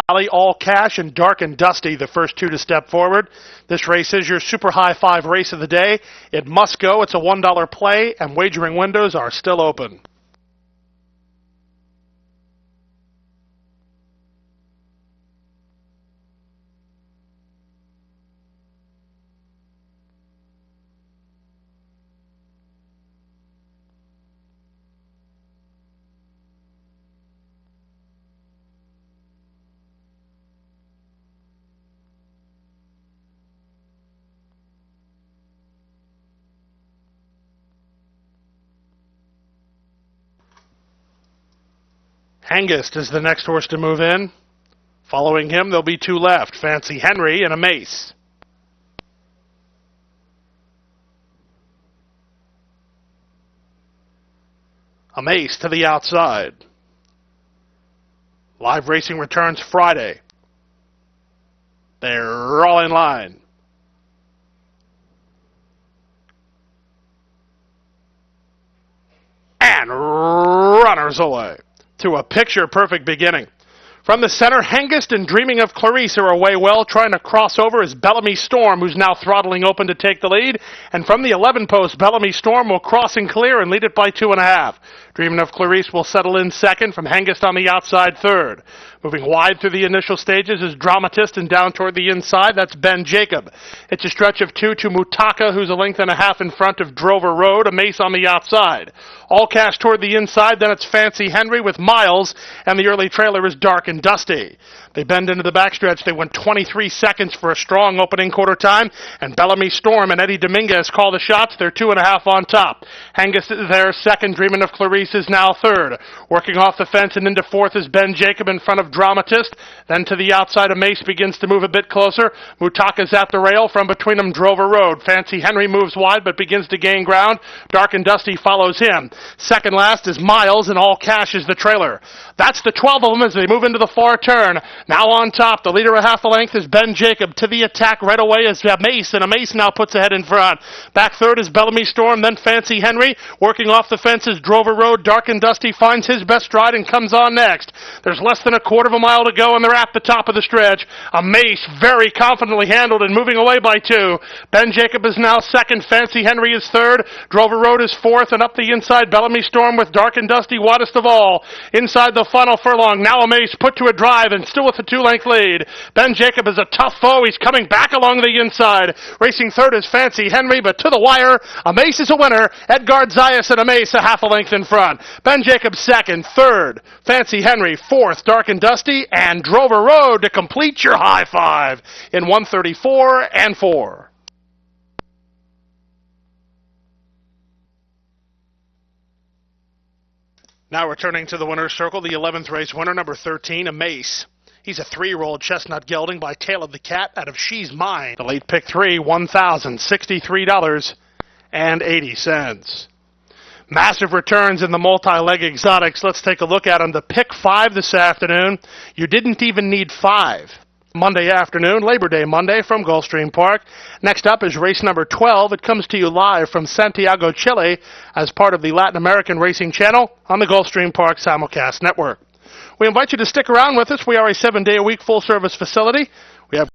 Alley, All Cash, and Dark and Dusty, the first two to step forward. This race is your super high five race of the day. It must go. It's a $1 play, and wagering windows are still open. Hengist is the next horse to move in. Following him, there'll be two left, Fancy Henry and a Mace. A Mace to the outside. Live racing returns Friday. They're all in line. And runners away. To a picture-perfect beginning. From the center, Hengist and Dreaming of Clarice are away well. Trying to cross over is Bellamy Storm, who's now throttling open to take the lead. And from the 11 post, Bellamy Storm will cross and clear and lead it by 2.5. Dreaming of Clarice will settle in second, from Hengist on the outside third. Moving wide through the initial stages is Dramatist, and down toward the inside, that's Ben Jacob. It's a stretch of 2 to Mutaka, who's a length and a half in front of Drover Road, a Mace on the outside. All Cash toward the inside, then it's Fancy Henry with Miles, and the early trailer is Dark and Dusty. They bend into the backstretch. They went 23 seconds for a strong opening quarter time, and Bellamy Storm and Eddie Dominguez call the shots. They're 2.5 on top. Hengist is there second. Dreaming of Clarice is now third. Working off the fence and into fourth is Ben Jacob in front of Dramatist. Then to the outside, a Mace begins to move a bit closer. Mutaka's at the rail. From between them, Drover Road. Fancy Henry moves wide but begins to gain ground. Dark and Dusty follows him. Second last is Miles, and All Cash is the trailer. That's the 12 of them as they move into the far turn. Now on top, the leader a half a length is Ben Jacob. To the attack right away is a Mace, and a Mace now puts ahead in front. Back third is Bellamy Storm, then Fancy Henry. Working off the fence is Drover Road. Dark and Dusty finds his best stride and comes on next. There's less than a quarter of a mile to go, and they're at the top of the stretch. A Mace very confidently handled and moving away by 2. Ben Jacob is now second. Fancy Henry is third. Drover Road is fourth, and up the inside, Bellamy Storm with Dark and Dusty widest of all. Inside the final furlong, now a Mace put to a drive and still with a 2-length lead. Ben Jacob is a tough foe. He's coming back along the inside. Racing third is Fancy Henry, but to the wire, a Mace is a winner. Edgard Zayas and a Mace a half a length in front. Ben Jacob second, third, Fancy Henry fourth, Dark and Dusty, and Drover Road to complete your high five in 134 and 4. Now returning to the winner's circle, the 11th race winner, number 13, a Mace. He's a 3-year-old chestnut gelding by Tail of the Cat out of She's Mine. The late pick 3, $1,063.80. Massive returns in the multi-leg exotics. Let's take a look at them. The pick 5 this afternoon, you didn't even need 5. Monday afternoon, Labor Day Monday from Gulfstream Park. Next up is race number 12. It comes to you live from Santiago, Chile as part of the Latin American Racing Channel on the Gulfstream Park Simulcast Network. We invite you to stick around with us. We are a 7-day-a-week full-service facility. We have